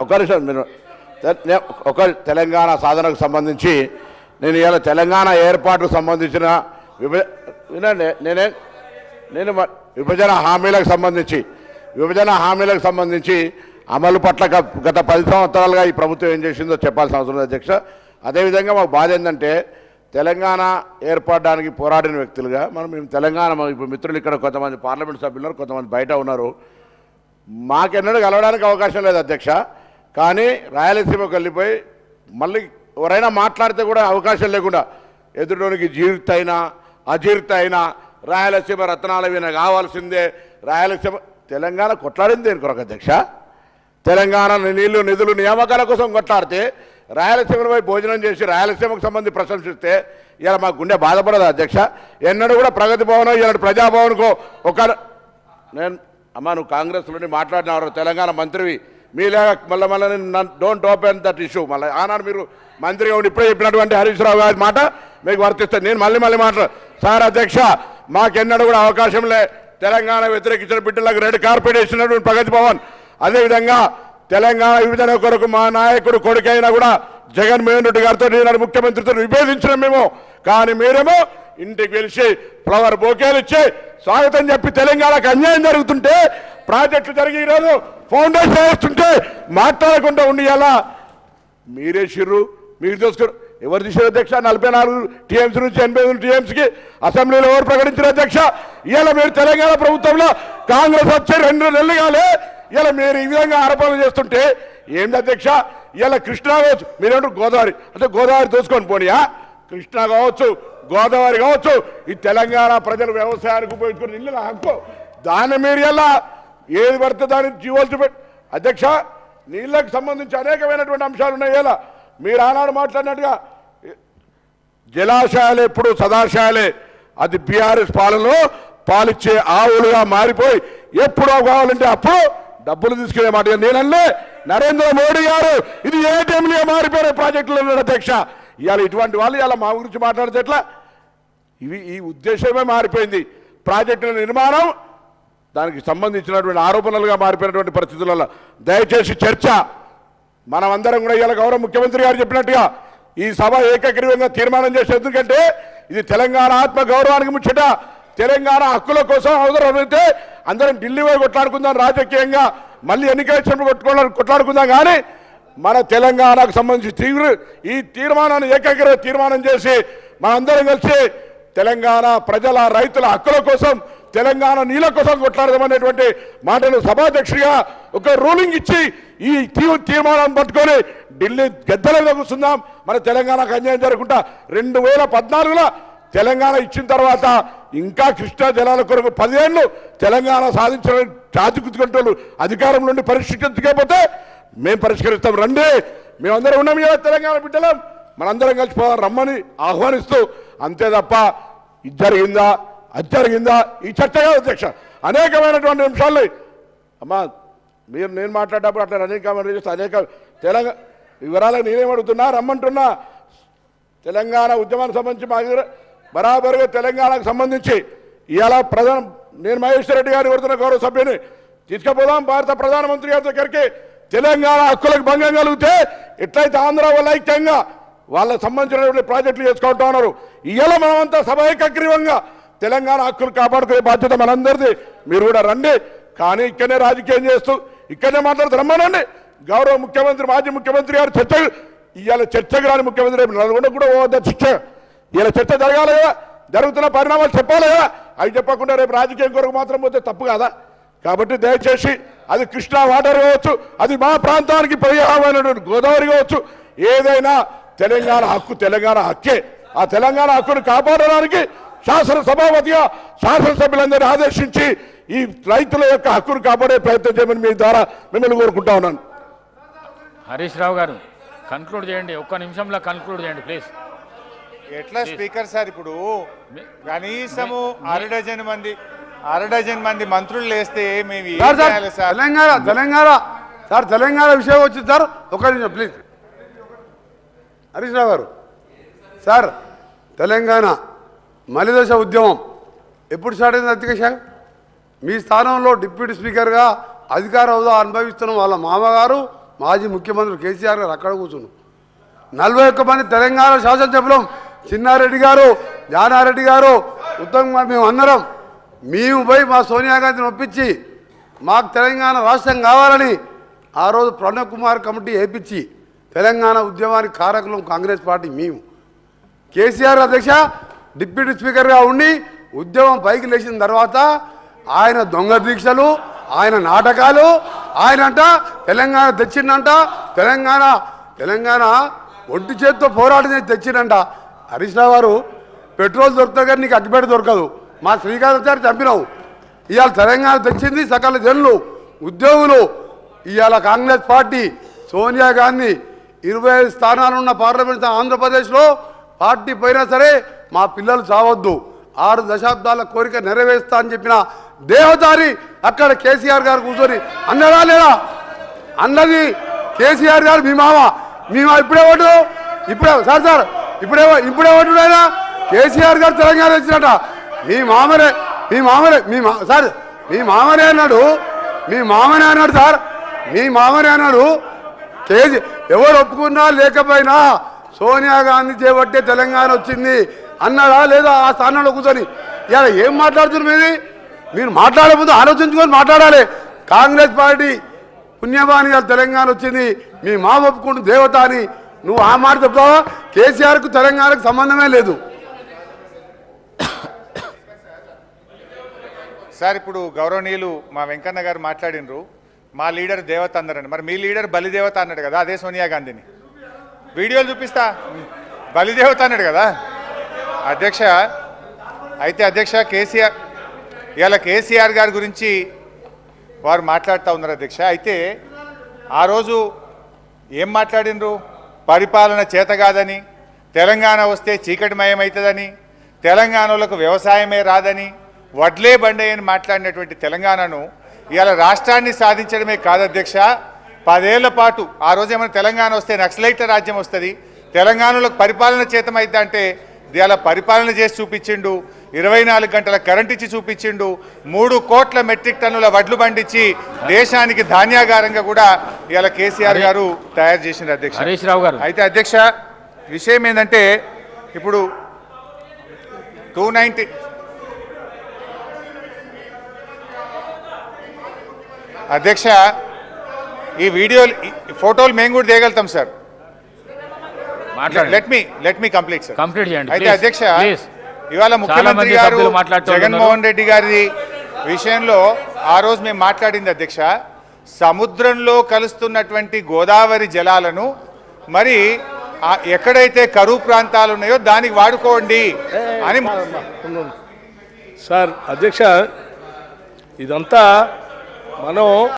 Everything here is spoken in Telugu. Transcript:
ఒక నిమిషం మీరు ఒక తెలంగాణ సాధనకు సంబంధించి నేను ఇవాళ తెలంగాణ ఏర్పాటుకు సంబంధించిన వినండి నేను విభజన హామీలకు సంబంధించి అమలు పట్ల గత 10 సంవత్సరాలుగా ఈ ప్రభుత్వం ఏం చేసిందో చెప్పాల్సిన అవసరం ఉంది అధ్యక్ష. అదేవిధంగా మాకు బాధ ఏంటంటే తెలంగాణ ఏర్పడడానికి పోరాడిన వ్యక్తులుగా మేము తెలంగాణ ఇప్పుడు మిత్రులు ఇక్కడ కొంతమంది పార్లమెంట్ సభ్యులు ఉన్నారు, కొంతమంది బయట ఉన్నారు. మాకెన్నడూ కలవడానికి అవకాశం లేదు అధ్యక్ష. కానీ రాయలసీమకు వెళ్ళిపోయి మళ్ళీ ఎవరైనా మాట్లాడితే కూడా అవకాశం లేకుండా ఎదురులోనికి జీర్తైనా అజీర్తైనా రాయలసీమ రత్నాల వీణ కావాల్సిందే. రాయలసీమ తెలంగాణ కొట్లాడింది దేని కొరకు అధ్యక్ష? తెలంగాణ నీళ్లు నిధులు నియామకాల కోసం కొట్లాడితే రాయలసీమపై భోజనం చేసి రాయలసీమకు సంబంధించి ప్రశంసిస్తే ఇలా మా గుండె బాధపడదు అధ్యక్ష. ఎన్నడూ కూడా ప్రగతి భవన్ ఇలా ప్రజాభవన్కో ఒక నువ్వు కాంగ్రెస్ నుండి మాట్లాడినవారు తెలంగాణ మంత్రివి మీలాగా మళ్ళీ డోంట్ ఓపెన్ దట్ ఇష్యూ. మళ్ళీ ఆనాడు మీరు మంత్రిగా ఉండి ఇప్పుడే చెప్పినటువంటి హరీష్ రావు గారి మాట మీకు వర్తిస్తే నేను మళ్ళీ మాట్లాడు సార్ అధ్యక్ష. మాకెన్నడూ కూడా అవకాశం లే తెలంగాణ వ్యతిరేకించిన బిడ్డలకు రెడ్ కార్పెట్ ఇచ్చినటువంటి ప్రగతి భవన్. అదేవిధంగా తెలంగాణ విభజన కొరకు మా నాయకుడు కొడుకైనా కూడా జగన్మోహన్ రెడ్డి గారితో నేను ముఖ్యమంత్రితో విభేదించడం మేము. కానీ మీరేమో ఇంటికి పిలిచి ఫ్లవర్ బొకేలు ఇచ్చి స్వాగతం చెప్పి తెలంగాణకు అన్యాయం జరుగుతుంటే ప్రాజెక్టులు జరిగి ఈరోజు ఫౌండేషన్ వేస్తుంటే మాట్లాడకుండా ఉండియాలా మీరే షిర్రు మీరు చూసుకున్నారు. ఎవరు తీసారు అధ్యక్ష? 44 టీఎంసీ నుంచి 88 టీఎంసీకి అసెంబ్లీలో ఎవరు ప్రకటించారు అధ్యక్ష? ఇవాళ మీరు తెలంగాణ ప్రభుత్వంలో కాంగ్రెస్ వచ్చి 2 నెలలు కాలే ఇలా మీరు ఈ విధంగా ఆరోపణలు చేస్తుంటే ఏంటి అధ్యక్ష? ఇలా కృష్ణా కావచ్చు, మీరేంటారు గోదావరి అంటే గోదావరి దోసుకొని పోనీయా? కృష్ణా కావచ్చు, గోదావరి కావచ్చు, ఈ తెలంగాణ ప్రజలు వ్యవసాయానికి ఉపయోగించుకుని ఇల్లు హక్కు. దాన్ని మీరు ఎలా ఏది పడితే దాన్ని జీవోలు చూపెట్టి అధ్యక్ష నీళ్ళకు సంబంధించి అనేకమైనటువంటి అంశాలు ఉన్నాయి. ఇలా మీరు ఆనాడు మాట్లాడినట్టుగా జలాశయాలు ఎప్పుడు సదాశయాలే. అది బీఆర్ఎస్ పాలనలో పాలిచ్చే ఆవులుగా మారిపోయి ఎప్పుడో కావాలంటే అప్పుడు డబ్బులు తీసుకునే మాట నేనల్లే నరేంద్ర మోడీ గారు ఇది ఏటీఎంలుగా మారిపోయిన ప్రాజెక్టులు అన్నాడు అధ్యక్ష. ఇవాళ ఇటువంటి వాళ్ళు ఇలా మా గురించి మాట్లాడితే ఎట్లా? ఈ ఉద్దేశమే మారిపోయింది. ప్రాజెక్టుల నిర్మాణం దానికి సంబంధించినటువంటి ఆరోపణలుగా మారిపోయినటువంటి పరిస్థితులలో దయచేసి చర్చ మనమందరం కూడా ఇవాళ గౌరవ ముఖ్యమంత్రి గారు చెప్పినట్టుగా ఈ సభ ఏకగ్రీవంగా తీర్మానం చేసే, ఎందుకంటే ఇది తెలంగాణ ఆత్మ గౌరవానికి ముచ్చట. తెలంగాణ హక్కుల కోసం అవసరమైతే అందరం ఢిల్లీ పోయి కొట్లాడుకుందాం, రాజకీయంగా మళ్ళీ ఎన్నికలు కొట్లాడుకుందాం. కానీ మన తెలంగాణకు సంబంధించి ఈ తీర్మానాన్ని ఏకగ్రీవ తీర్మానం చేసి మనందరం కలిసి తెలంగాణ ప్రజల రైతుల హక్కుల కోసం తెలంగాణ నీళ్ళ కోసం కొట్లాడదామనేటువంటి మాటలు సభాధ్యక్షుడిగా ఒక రూలింగ్ ఇచ్చి ఈ తీర్మానాన్ని పట్టుకొని ఢిల్లీ గద్దెలో కూర్చుందాం. మన తెలంగాణకు అన్యాయం జరగకుండా 2014లో తెలంగాణ ఇచ్చిన తర్వాత ఇంకా కృష్ణా జలాల కొరకు 10 ఏళ్ళు తెలంగాణ సాధించిన చాచుకుతుకుంటూ అధికారం నుండి పరిష్కరించకపోతే మేము పరిష్కరిస్తాం. రండి, మేమందరం ఉన్నాం కదా తెలంగాణ బిడ్డలం, మనందరం కలిసిపోదాం రమ్మని ఆహ్వానిస్తూ. అంతే తప్ప ఇది జరిగిందా అది జరిగిందా ఈ చర్చ కాదు అధ్యక్ష. అనేకమైనటువంటి అంశాలు అమ్మా నేను మాట్లాడేటప్పుడు అట్లా అనేక తెలంగాణ వివరాలకు నేనేమడుగుతున్నా రమ్మంటున్నా. తెలంగాణ ఉద్యమానికి సంబంధించి మా దగ్గర బరాబరుగా తెలంగాణకు సంబంధించి ఇవాళ నేను మహేశ్వర్ రెడ్డి గారిని కోరుతున్న గౌరవ సభ్యుని తీసుకుపోదాం భారత ప్రధానమంత్రి గారి దగ్గరికి. తెలంగాణ హక్కులకు భంగం కలిగితే ఎట్లయితే ఆంధ్ర వల్ల ఐక్యంగా వాళ్ళకు సంబంధించినటువంటి ప్రాజెక్టులు చేసుకుంటా ఉన్నారు. ఇవాళ మనమంతా సభ ఏకగ్రీవంగా తెలంగాణ హక్కులు కాపాడుకునే బాధ్యత మనందరిది. మీరు కూడా రండి, కానీ ఇక్కడనే రాజకీయం చేస్తూ ఇక్కడనే మాట్లాడుతూ రమ్మనండి. గౌరవ ముఖ్యమంత్రి మాజీ ముఖ్యమంత్రి గారు ఇవాళ చర్చకు రాని ముఖ్యమంత్రి నల్గొండ కూడా పోవద్ద చర్చ. ఇలా చర్చ జరగాలి కదా, జరుగుతున్న పరిణామాలు చెప్పాలి కదా. అవి చెప్పకుండా రేపు రాజకీయం కొరకు మాత్రం పోతే తప్పు కదా. కాబట్టి దయచేసి అది కృష్ణా వాటర్ కావచ్చు, అది మా ప్రాంతానికి పర్యావరణమైనటువంటి గోదావరి కావచ్చు, ఏదైనా తెలంగాణ హక్కు తెలంగాణ హక్కే. ఆ తెలంగాణ హక్కును కాపాడడానికి శాసనసభాపతిగా శాసనసభ్యులందరినీ ఆదేశించి ఈ రైతుల యొక్క హక్కును కాపాడే ప్రయత్నం చేయమని మీ ద్వారా మిమ్మల్ని కోరుకుంటా ఉన్నాను. హరీష్ రావు గారు కన్క్లూడ్ చేయండి, ఒక్క నిమిషంలో కన్క్లూడ్ చేయండి ప్లీజ్. ఎట్లా స్పీకర్ సార్, ఇప్పుడు కనీసము అర డజన్ మంది మంత్రులు వేస్తే మేము తెలంగాణ విషయం వచ్చింది సార్. ఒక నిమిషం ప్లీజ్. హరీష్ రావు గారు సార్, తెలంగాణ మలిదశ ఉద్యమం ఎప్పుడు స్టార్ట్ అయింది అధ్యక్ష? మీ స్థానంలో డిప్యూటీ స్పీకర్గా అధికార హోదా అనుభవిస్తున్న వాళ్ళ మామగారు మాజీ ముఖ్యమంత్రి కేసీఆర్ గారు అక్కడ కూర్చున్నారు. 41 మంది తెలంగాణ శాసనసభ్యులం, చిన్నారెడ్డి గారు, జానారెడ్డి గారు, ఉత్తమ్ కుమార్, మేము అందరం పోయి మా సోనియా గాంధీని ఒప్పించి మాకు తెలంగాణ రాష్ట్రం కావాలని ఆ రోజు ప్రణబ్ కుమార్ కమిటీ వేయించి తెలంగాణ ఉద్యమానికి కారకులం కాంగ్రెస్ పార్టీ మేము. కేసీఆర్ అధ్యక్ష డిప్యూటీ స్పీకర్గా ఉండి ఉద్యమం పైకి లేచిన తర్వాత ఆయన దొంగ దీక్షలు, ఆయన నాటకాలు, ఆయనంట తెలంగాణ తెచ్చిండంట, తెలంగాణ ఒంటి చేతితో పోరాటం చేసి తెచ్చిండంట. హరీష్ రావు గారు పెట్రోల్ దొరుకుతుంది కానీ నీకు అగ్గిపెట్ట దొరకదు. మా శ్రీకాంతాచారి చంపినావు. ఇవాళ తెలంగాణ తెచ్చింది సకల జనులు, ఉద్యోగులు. ఇవాళ కాంగ్రెస్ పార్టీ సోనియా గాంధీ 25 స్థానాలున్న పార్లమెంట్ ఆంధ్రప్రదేశ్లో పార్టీ పోయినా సరే మా పిల్లలు చావద్దు, 6 దశాబ్దాల కోరిక నెరవేరుస్తా అని చెప్పిన దేవతారి అక్కడ కేసీఆర్ గారు కూర్చొని అన్నడా లేదా? అన్నది కేసీఆర్ గారు. మీ మామ ఇప్పుడే ఓటు, ఇప్పుడే సార్ ఇప్పుడే ఓటు అయినా కేసీఆర్ గారు తెలంగాణ వచ్చినట. మీ మామనే సార్, మీ మామనే అన్నాడు సార్, మీ మామనే అన్నాడు. ఎవరు ఒప్పుకున్నా లేకపోయినా సోనియా గాంధీ చేపట్టే తెలంగాణ వచ్చింది అన్నాడా లేదా? ఆ స్థానంలో కూర్చొని ఇలా ఏం మాట్లాడుతున్నారు? మీరు మాట్లాడే ముందు ఆలోచించుకొని మాట్లాడాలి. కాంగ్రెస్ పార్టీ పుణ్యమాని తెలంగాణ వచ్చింది, మీ మామ ఒప్పుకుంటు దేవత అని నువ్వు ఆ మాట చెప్తావా? కేసీఆర్కు తెలంగాణకు సంబంధమే లేదు. సార్ ఇప్పుడు గౌరవనీయులు మా వెంకన్న గారు మాట్లాడినరు, మా లీడర్ దేవత అందరని. మరి మీ లీడర్ బలిదేవత అన్నాడు కదా, అదే సోనియా గాంధీని. వీడియోలు చూపిస్తా, బలిదేవత అన్నాడు కదా అధ్యక్ష. అయితే అధ్యక్ష కేసీఆర్ గారి గురించి వారు మాట్లాడుతూ ఉన్నారు అధ్యక్ష. అయితే ఆ రోజు ఏం మాట్లాడినరు? పరిపాలన చేత కాదని, తెలంగాణ వస్తే చీకటిమయం అవుతుందని, తెలంగాణలకు వ్యవసాయమే రాదని, వడ్లే బండే అని మాట్లాడినటువంటి తెలంగాణను ఇవాళ రాష్ట్రాన్ని సాధించడమే కాదు అధ్యక్ష, 10 ఏళ్ల పాటు ఆ రోజు ఏమైనా తెలంగాణ వస్తే నక్సలైట్ల రాజ్యం వస్తుంది, తెలంగాణలోకి పరిపాలన చేతమైతే అంటే ఇవాళ పరిపాలన చేసి చూపించిండు. 24 గంటల కరెంట్ ఇచ్చి చూపించిండు. 3 కోట్ల మెట్రిక్ టన్నుల వడ్లు పండించి దేశానికి ధాన్యాగారంగా కూడా ఇవాళ కేసీఆర్ గారు తయారు చేసిండు అధ్యక్ష. హరీష్ రావు గారు అయితే అధ్యక్ష విషయం ఏంటంటే ఇప్పుడు 290 అధ్యక్ష ఈ వీడియోలు ఫోటోలు మేము కూడా తీయగలుగుతాం sir. Let me complete sir. Complete చేయండి అయితే ప్లీజ్. అధ్యక్ష ప్లీజ్. ఇవాళ ముఖ్యమంత్రి గారు జగన్మోహన్ రెడ్డి గారి విషయంలో ఆ రోజు మేము మాట్లాడింది అధ్యక్ష, సముద్రంలో కలుస్తున్నటువంటి గోదావరి జలాలను మరి ఎక్కడైతే కరువు ప్రాంతాలు ఉన్నాయో దానికి వాడుకోండి అని. సార్ అధ్యక్ష, ఇదంతా మనం